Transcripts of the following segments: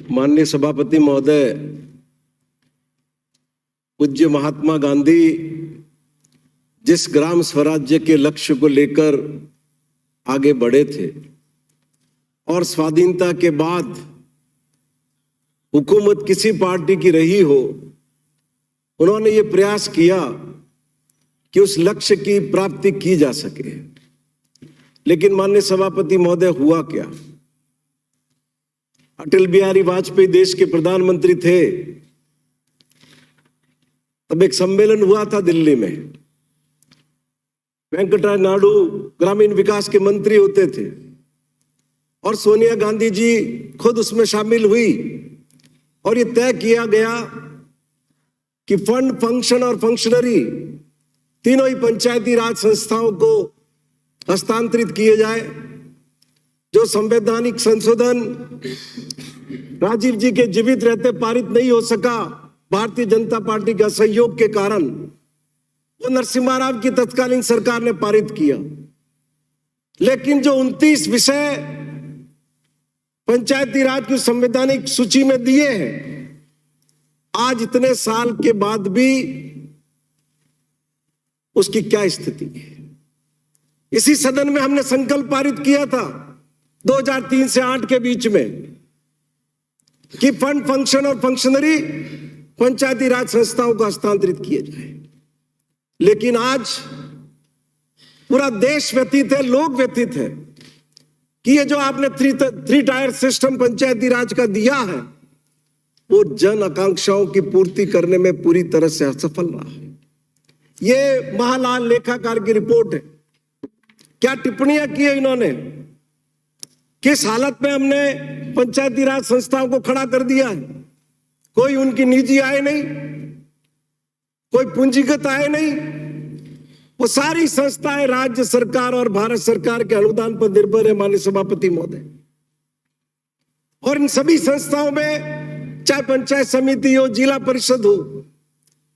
माननीय सभापति महोदय, पूज्य महात्मा गांधी जिस ग्राम स्वराज्य के लक्ष्य को लेकर आगे बढ़े थे और स्वाधीनता के बाद हुकूमत किसी पार्टी की रही हो, उन्होंने ये प्रयास किया कि उस लक्ष्य की प्राप्ति की जा सके। लेकिन माननीय सभापति महोदय, हुआ क्या? अटल बिहारी वाजपेयी देश के प्रधानमंत्री थे, तब एक सम्मेलन हुआ था दिल्ली में। वेंकटराय नायडू ग्रामीण विकास के मंत्री होते थे और सोनिया गांधी जी खुद उसमें शामिल हुई और ये तय किया गया कि फंड, फंक्शन और फंक्शनरी तीनों ही पंचायती राज संस्थाओं को हस्तांतरित किए जाए। जो संवैधानिक संशोधन राजीव जी के जीवित रहते पारित नहीं हो सका, भारतीय जनता पार्टी का सहयोग के कारण, वो नरसिम्हा राव की तत्कालीन सरकार ने पारित किया। लेकिन जो 29 विषय पंचायती राज की संवैधानिक सूची में दिए हैं, आज इतने साल के बाद भी उसकी क्या स्थिति है? इसी सदन में हमने संकल्प पारित किया था 2003 से 8 के बीच में कि फंड, फंक्शन और फंक्शनरी पंचायती राज संस्थाओं को हस्तांतरित किए जाए। लेकिन आज पूरा देश व्यथित है, लोग व्यथित है कि ये जो आपने थ्री टायर सिस्टम पंचायती राज का दिया है, वो जन आकांक्षाओं की पूर्ति करने में पूरी तरह से असफल रहा है। ये महालाल लेखाकार की रिपोर्ट है। क्या टिप्पणियां की है इन्होंने, किस हालत में हमने पंचायती राज संस्थाओं को खड़ा कर दिया है। कोई उनकी निजी आय नहीं, कोई पूंजीगत आय नहीं, वो सारी संस्थाएं राज्य सरकार और भारत सरकार के अनुदान पर निर्भर है, माननीय सभापति महोदय। और इन सभी संस्थाओं में चाहे पंचायत समिति हो, जिला परिषद हो,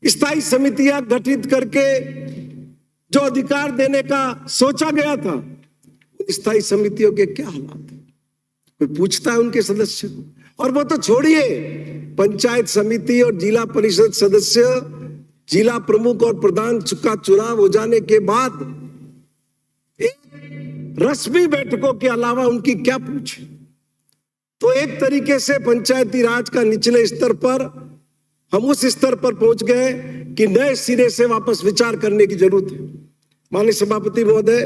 स्थायी समितियां गठित करके जो अधिकार देने का सोचा गया था, स्थायी समितियों के क्या हालात है? कोई पूछता है उनके सदस्य को? और वो तो छोड़िए, पंचायत समिति और जिला परिषद सदस्य, जिला प्रमुख और प्रधान का चुनाव हो जाने के बाद एक रस्मी बैठकों के अलावा उनकी क्या पूछ? तो एक तरीके से पंचायती राज का निचले स्तर पर हम उस स्तर पर पहुंच गए कि नए सिरे से वापस विचार करने की जरूरत है। माननीय सभापति महोदय,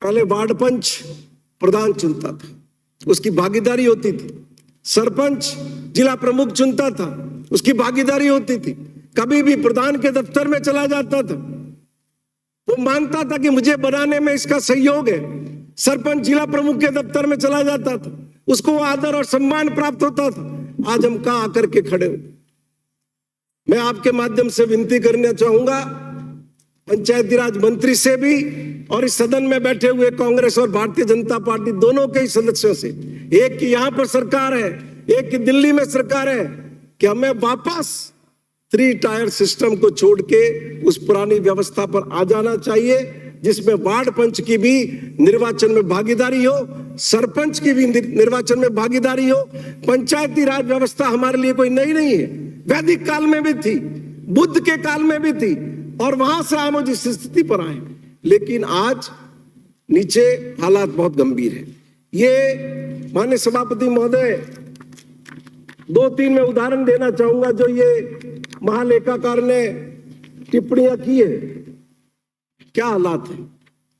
पहले वार्ड पंच प्रधान चुनता था, उसकी भागीदारी होती थी। सरपंच जिला प्रमुख चुनता था, उसकी भागीदारी होती थी। कभी भी प्रधान के दफ्तर में चला जाता था, वो मानता था कि मुझे बनाने में इसका सहयोग है। सरपंच जिला प्रमुख के दफ्तर में चला जाता था, उसको आदर और सम्मान प्राप्त होता था। आज हम कहां आकर के खड़े हो? मैं आपके माध्यम से विनती करना चाहूंगा पंचायती राज मंत्री से भी और इस सदन में बैठे हुए कांग्रेस और भारतीय जनता पार्टी दोनों के ही सदस्यों से, एक की यहां पर सरकार है, एक की दिल्ली में सरकार है, कि हमें वापस 3 टायर सिस्टम को छोड़ के उस पुरानी व्यवस्था पर आ जाना चाहिए, जिसमें वार्ड पंच की भी निर्वाचन में भागीदारी हो, सरपंच की भी निर्वाचन में भागीदारी हो। पंचायती राज व्यवस्था हमारे लिए कोई नई नहीं है, वैदिक काल में भी थी, बुद्ध के काल में भी थी, और वहां से हम जिस स्थिति पर आए। लेकिन आज नीचे हालात बहुत गंभीर है। ये माननीय सभापति महोदय, 2-3 में उदाहरण देना चाहूंगा जो ये महालेखाकार ने टिप्पणियां की है। क्या हालात है?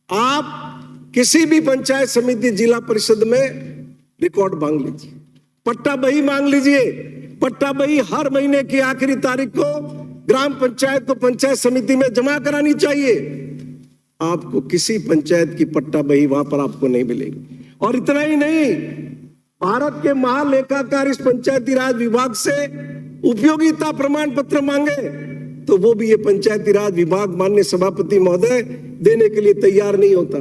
आप किसी भी पंचायत समिति, जिला परिषद में रिकॉर्ड मांग लीजिए, पट्टा बही मांग लीजिए। पट्टा बही हर महीने की आखिरी तारीख को ग्राम पंचायत को पंचायत समिति में जमा करानी चाहिए। आपको किसी पंचायत की पट्टा बही वहां पर आपको नहीं मिलेगी। और इतना ही नहीं, भारत के महालेखाकार इस पंचायती राज विभाग से उपयोगिता प्रमाण पत्र मांगे तो वो भी ये पंचायती राज विभाग, माननीय सभापति महोदय, देने के लिए तैयार नहीं होता।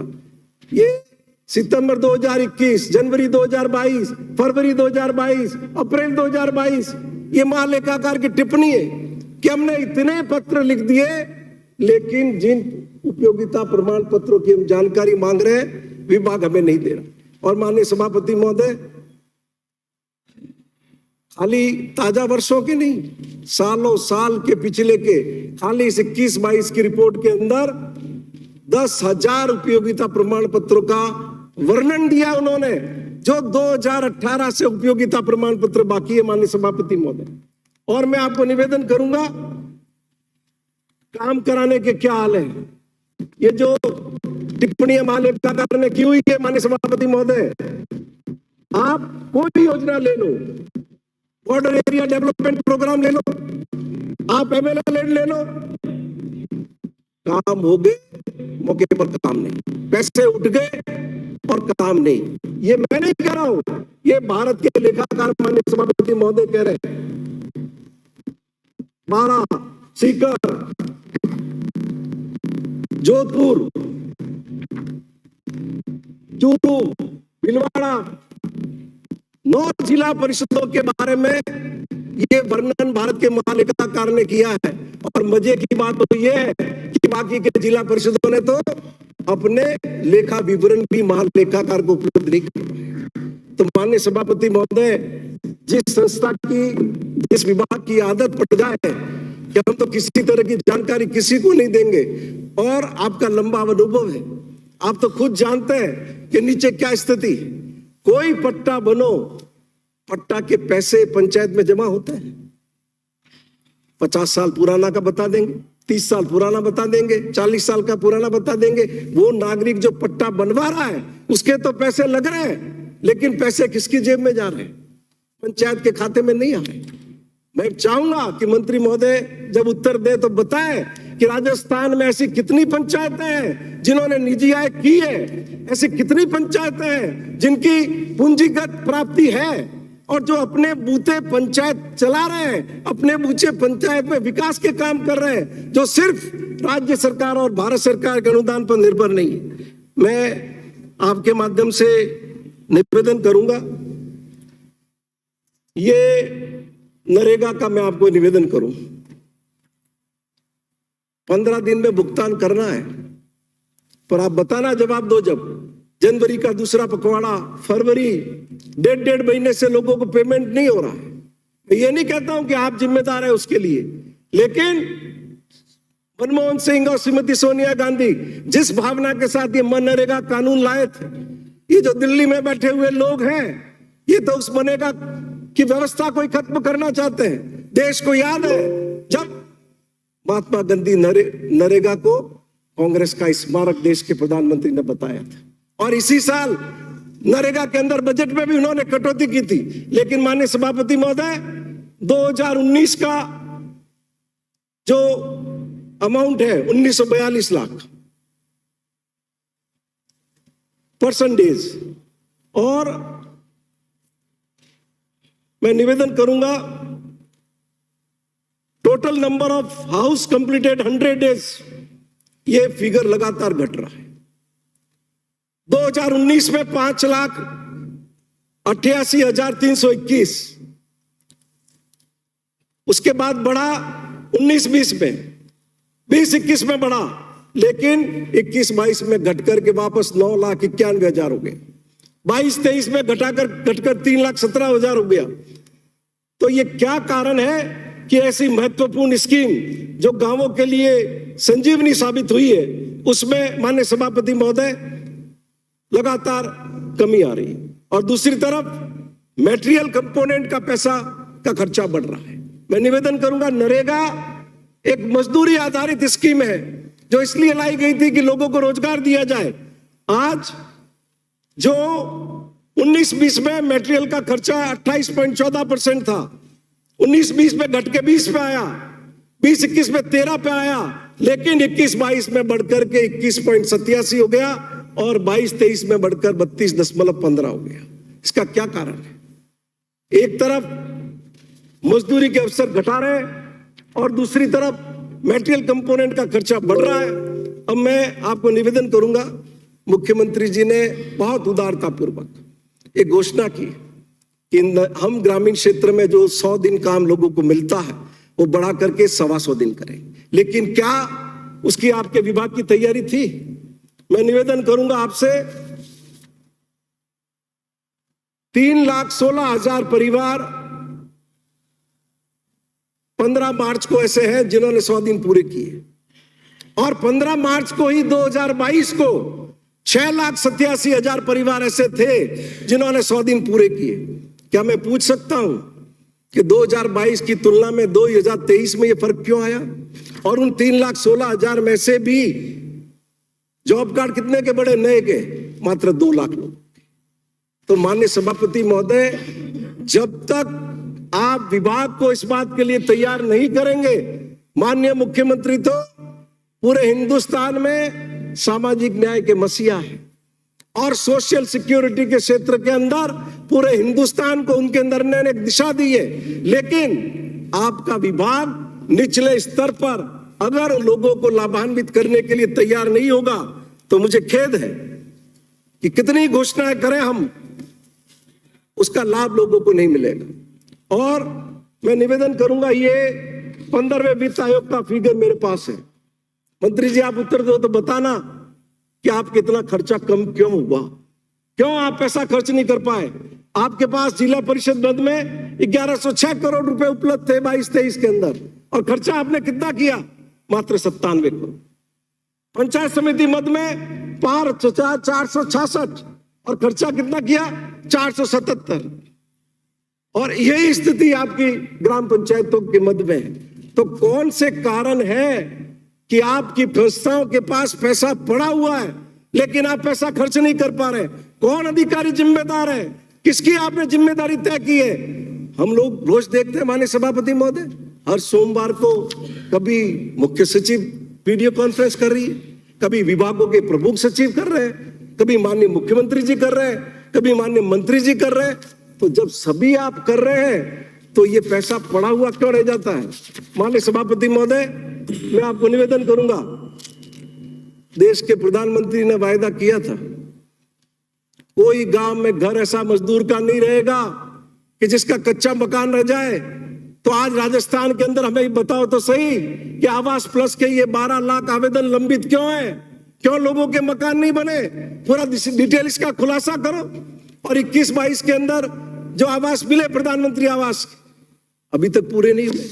ये सितंबर 2021, जनवरी 2022, फरवरी 2022, अप्रैल 2022, ये महालेखाकार की टिप्पणी है कि हमने इतने पत्र लिख दिए, लेकिन जिन उपयोगिता प्रमाण पत्रों की हम जानकारी मांग रहे हैं, विभाग हमें नहीं दे रहा। और माननीय सभापति महोदय, खाली ताजा वर्षों के नहीं, सालों साल के पिछले के, खाली इस 21-22 की रिपोर्ट के अंदर 10,000 उपयोगिता प्रमाण पत्रों का वर्णन दिया उन्होंने, जो 2018 से उपयोगिता प्रमाण पत्र बाकी है माननीय सभापति महोदय। और मैं आपको निवेदन करूंगा, काम कराने के क्या हाल है। ये जो टिप्पणियां महालेखाकार ने की हुई है माननीय सभापति महोदय, आप कोई योजना ले लो, बॉर्डर एरिया डेवलपमेंट प्रोग्राम ले लो, आप एमएलए ले लो, काम हो गए, मौके पर काम नहीं, पैसे उठ गए और काम नहीं। ये मैं नहीं कह रहा हूं, ये भारत के लेखाकार माननीय सभापति महोदय कह रहे हैं। 12, सीकर, जोधपुर, चूरू, भीलवाड़ा, 9 जिला परिषदों के बारे में ये वर्णन भारत के महालेखाकार ने किया है। और मजे की बात तो ये है कि बाकी के जिला परिषदों ने तो अपने लेखा विवरण भी महालेखाकार को उपलब्ध नहीं किया। तो माननीय सभापति महोदय, जिस संस्था की, जिस विभाग की आदत पड़ जाए कि हम तो किसी तरह की जानकारी किसी को नहीं देंगे, और आपका लंबा अनुभव है, आप तो खुद जानते हैं कि नीचे क्या स्थिति है। कोई पट्टा बनो, पट्टा के पैसे पंचायत में जमा होते हैं, 50 साल पुराना का बता देंगे, 30 साल पुराना बता देंगे, 40 साल का पुराना बता देंगे। वो नागरिक जो पट्टा बनवा रहा है उसके तो पैसे लग रहे हैं, लेकिन पैसे किसकी जेब में जा रहे हैं? पंचायत के खाते में नहीं आ रहे। मैं चाहूंगा कि मंत्री महोदय जब उत्तर दे तो बताएं कि राजस्थान में ऐसी कितनी पंचायतें हैं जिन्होंने निजी आय की है, ऐसी कितनी पंचायतें हैं जिनकी पूंजीगत प्राप्ति है और जो अपने बूते पंचायत चला रहे हैं, अपने बूचे पंचायत में विकास के काम कर रहे हैं, जो सिर्फ राज्य सरकार और भारत सरकार के अनुदान पर निर्भर नहीं है। मैं आपके माध्यम से निवेदन करूंगा, ये नरेगा का मैं आपको निवेदन करूं, 15 दिन में भुगतान करना है, पर आप बताना जवाब दो। जब जनवरी का दूसरा पखवाड़ा, फरवरी, 1.5 महीने से लोगों को पेमेंट नहीं हो रहा है। मैं ये नहीं कहता हूं कि आप जिम्मेदार है उसके लिए, लेकिन मनमोहन सिंह और श्रीमती सोनिया गांधी जिस भावना के साथ ये मनरेगा कानून लाए थे, ये जो दिल्ली में बैठे हुए लोग हैं, ये तो उस मनरेगा की व्यवस्था को खत्म करना चाहते हैं। देश को याद है जब महात्मा गांधी नरेगा को कांग्रेस का स्मारक देश के प्रधानमंत्री ने बताया था, और इसी साल नरेगा के अंदर बजट में भी उन्होंने कटौती की थी। लेकिन माननीय सभापति महोदय, 2019 का जो अमाउंट है 1942 लाख परसेंटेज, और मैं निवेदन करूंगा total number of house completed 100 days, ये फिगर लगातार घट रहा है। 2019 में 5,88,321, उसके बाद बढ़ा 19-20 में, 20-21 में बढ़ा, लेकिन 21-22 में घटकर के वापस 9,91,000 हो गए। 22-23 में घटकर 3,17,000 हो गया। तो ये क्या कारण है कि ऐसी महत्वपूर्ण स्कीम जो गांवों के लिए संजीवनी साबित हुई है, उसमें माननीय सभापति महोदय लगातार कमी आ रही है, और दूसरी तरफ मटेरियल कंपोनेंट का पैसा का खर्चा बढ़ रहा है। मैं निवेदन करूंगा, नरेगा एक मजदूरी आधारित स्कीम है जो इसलिए लाई गई थी कि लोगों को रोजगार दिया जाए। आज जो 19-20 में मटेरियल का खर्चा 28.14% था, 19-20 में घट के 20 पे आया, 20-21 में 13 पे आया, लेकिन 21-22 में बढ़कर के 21.87 हो गया, और 22-23 में बढ़कर 32.15 हो गया। इसका क्या कारण है? एक तरफ मजदूरी के अवसर घटा रहे हैं और दूसरी तरफ मटेरियल कंपोनेंट का खर्चा बढ़ रहा है। अब मैं आपको निवेदन करूंगा, मुख्यमंत्री जी ने बहुत उदारता पूर्वक एक घोषणा की कि हम ग्रामीण क्षेत्र में जो 100 दिन काम लोगों को मिलता है वो बढ़ा करके 125 दिन करें। लेकिन क्या उसकी आपके विभाग की तैयारी थी? मैं निवेदन करूंगा आपसे, 3,16,000 परिवार 15 मार्च को ऐसे हैं जिन्होंने 100 दिन पूरे किए, और 15 मार्च को ही 2022 को 6,87,000 परिवार ऐसे थे जिन्होंने 100 दिन पूरे किए। क्या मैं पूछ सकता हूं कि 2022 की तुलना में 2023 में ये फर्क क्यों आया? और उन 3,16,000 में से भी जॉब कार्ड कितने के बड़े नए के? मात्र 2 लाख लोग। तो माननीय सभापति महोदय, जब तक आप विभाग को इस बात के लिए तैयार नहीं करेंगे, माननीय मुख्यमंत्री तो पूरे हिंदुस्तान में सामाजिक न्याय के मसीहा है और सोशल सिक्योरिटी के क्षेत्र के अंदर पूरे हिंदुस्तान को उनके अंदर ने एक दिशा दी है। लेकिन आपका विभाग निचले स्तर पर अगर लोगों को लाभान्वित करने के लिए तैयार नहीं होगा तो मुझे खेद है कि कितनी घोषणाएं करें हम, उसका लाभ लोगों को नहीं मिलेगा। और मैं निवेदन करूंगा, ये 15वें वित्त आयोग का फिगर मेरे पास है। मंत्री जी आप उत्तर दो तो बताना कि आप कितना खर्चा कम क्यों हुआ, क्यों आप पैसा खर्च नहीं कर पाए? आपके पास जिला परिषद मद में 1106 करोड़ रुपए उपलब्ध थे 22-23 के अंदर, और खर्चा आपने कितना किया? मात्र 97 करोड़। पंचायत समिति मद में 5,466 और खर्चा कितना किया? 477। और यही स्थिति आपकी ग्राम पंचायतों के मद में है। तो कौन से कारण है कि आपकी संस्थाओं के पास पैसा पड़ा हुआ है लेकिन आप पैसा खर्च नहीं कर पा रहे? कौन अधिकारी जिम्मेदार है? किसकी आपने जिम्मेदारी तय की है? हम लोग रोज देखते हैं माननीय सभापति महोदय, हर सोमवार को कभी मुख्य सचिव वीडियो कॉन्फ्रेंस कर रही है, कभी विभागों के प्रमुख सचिव कर रहे हैं, कभी माननीय मुख्यमंत्री जी कर रहे हैं, कभी माननीय मंत्री जी कर रहे हैं। तो जब सभी आप कर रहे हैं तो ये पैसा पड़ा हुआ क्यों रह जाता है? माननीय सभापति महोदय, मैं आपको निवेदन करूंगा, देश के प्रधानमंत्री ने वायदा किया था कोई गांव में घर ऐसा मजदूर का नहीं रहेगा कि जिसका कच्चा मकान रह जाए। तो आज राजस्थान के अंदर हमें बताओ तो सही कि आवास प्लस के ये 12 लाख आवेदन लंबित क्यों है? क्यों लोगों के मकान नहीं बने? पूरा डिटेल इसका खुलासा करो। और 21-22 के अंदर जो आवास मिले प्रधानमंत्री आवास अभी तक पूरे नहीं हुए।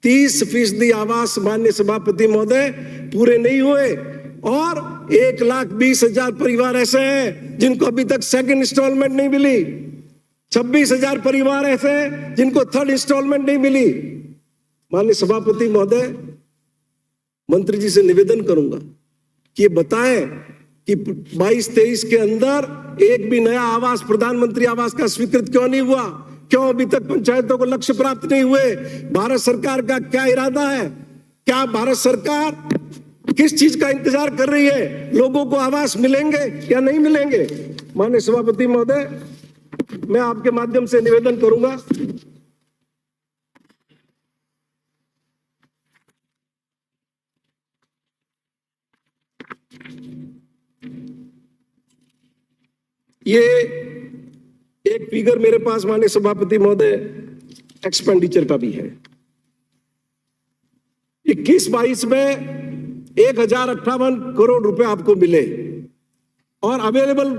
30% आवास माननीय सभापति महोदय पूरे नहीं हुए, और 1,20,000 परिवार ऐसे हैं जिनको अभी तक सेकंड इंस्टॉलमेंट नहीं मिली। 26,000 परिवार ऐसे हैं जिनको थर्ड इंस्टॉलमेंट नहीं मिली। माननीय सभापति महोदय, मंत्री जी से निवेदन करूंगा कि ये बताएं कि 22-23 के अंदर एक भी नया आवास प्रधानमंत्री आवास का स्वीकृत क्यों नहीं हुआ? क्यों अभी तक पंचायतों को लक्ष्य प्राप्त नहीं हुए? भारत सरकार का क्या इरादा है? क्या भारत सरकार किस चीज का इंतजार कर रही है? लोगों को आवास मिलेंगे या नहीं मिलेंगे? माननीय सभापति महोदय, मैं आपके माध्यम से निवेदन करूंगा, ये एक फिगर मेरे पास माननीय सभापति महोदय एक्सपेंडिचर का भी है। 21-22 में 1,058 करोड़ रुपए आपको मिले, और अवेलेबल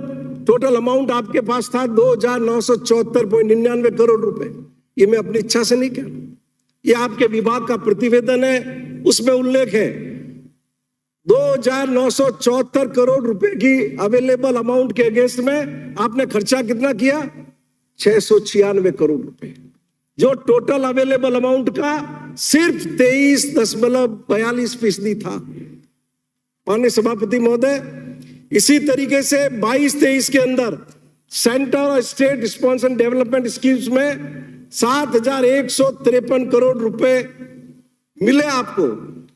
टोटल अमाउंट आपके पास था 2,974.99 करोड़ रुपए। ये मैं अपनी इच्छा से नहीं कह रहा, ये आपके विभाग का प्रतिवेदन है, उसमें उल्लेख है। 2,974 करोड़ रुपए की अवेलेबल अमाउंट के अगेंस्ट में आपने खर्चा कितना किया? 696 करोड़ रुपए, जो टोटल अवेलेबल अमाउंट का सिर्फ 23.42% था। माननीय सभापति महोदय, इसी तरीके से 22-23 के अंदर सेंटर और स्टेट स्पॉन्सर डेवलपमेंट स्कीम्स में 7,153 करोड़ रुपए मिले आपको,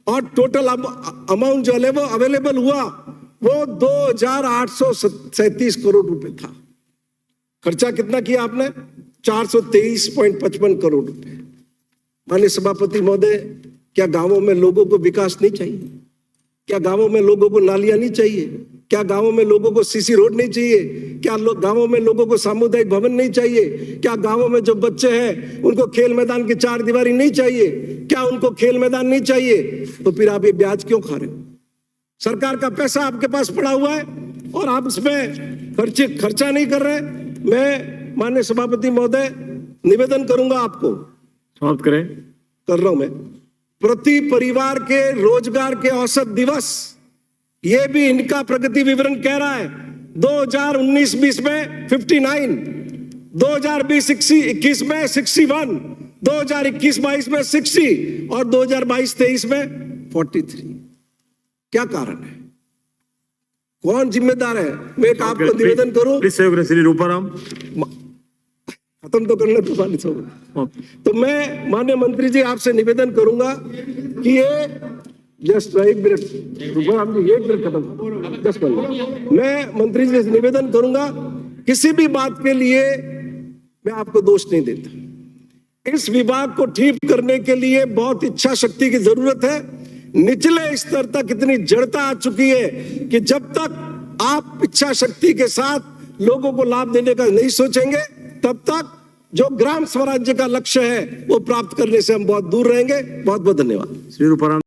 और टोटल अमाउंट जो अवेलेबल हुआ वो 2,837 करोड़ रुपए था। खर्चा कितना किया आपने? 423.55 करोड़ रुपए। माननीय सभापति महोदय, क्या गांवों में लोगों को विकास नहीं चाहिए? क्या गांवों में लोगों को नालियां नहीं चाहिए? क्या गांवों में लोगों को सीसी रोड नहीं चाहिए? क्या गांवों में लोगों को सामुदायिक भवन नहीं चाहिए? क्या गांवों में जो बच्चे हैं उनको खेल मैदान की 4 दीवारी नहीं चाहिए? क्या उनको खेल मैदान नहीं चाहिए? तो फिर आप ये ब्याज क्यों खा रहे हो? सरकार का पैसा आपके पास पड़ा हुआ है और आप इसमें खर्चा नहीं कर रहे। मैं माननीय सभापति महोदय निवेदन करूंगा आपको, समाप्त करें। कर रहा हूं मैं, प्रति परिवार के रोजगार के औसत दिवस, ये भी इनका प्रगति विवरण कह रहा है। 2019-20 में 59, 2020-21 में 61, 2021-22 में 60 और 2022-23 में 43। क्या कारण है? कौन जिम्मेदार है? मैं एक आपको निवेदन करूं, श्री रूपाराम खत्म तो करने तो वाली होगा। तो मैं माननीय मंत्री जी आपसे निवेदन करूंगा कि ये जस्ट एक मिनट, रूपाराम जी एक मिनट खत्म, जस्ट मैं मंत्री जी से निवेदन करूंगा, किसी भी बात के लिए मैं आपको दोष नहीं देता। इस विभाग को ठीक करने के लिए बहुत इच्छा शक्ति की जरूरत है। निचले स्तर तक इतनी जड़ता आ चुकी है कि जब तक आप इच्छा शक्ति के साथ लोगों को लाभ देने का नहीं सोचेंगे, तब तक जो ग्राम स्वराज्य का लक्ष्य है वो प्राप्त करने से हम बहुत दूर रहेंगे। बहुत बहुत धन्यवाद। श्री रूपाराम।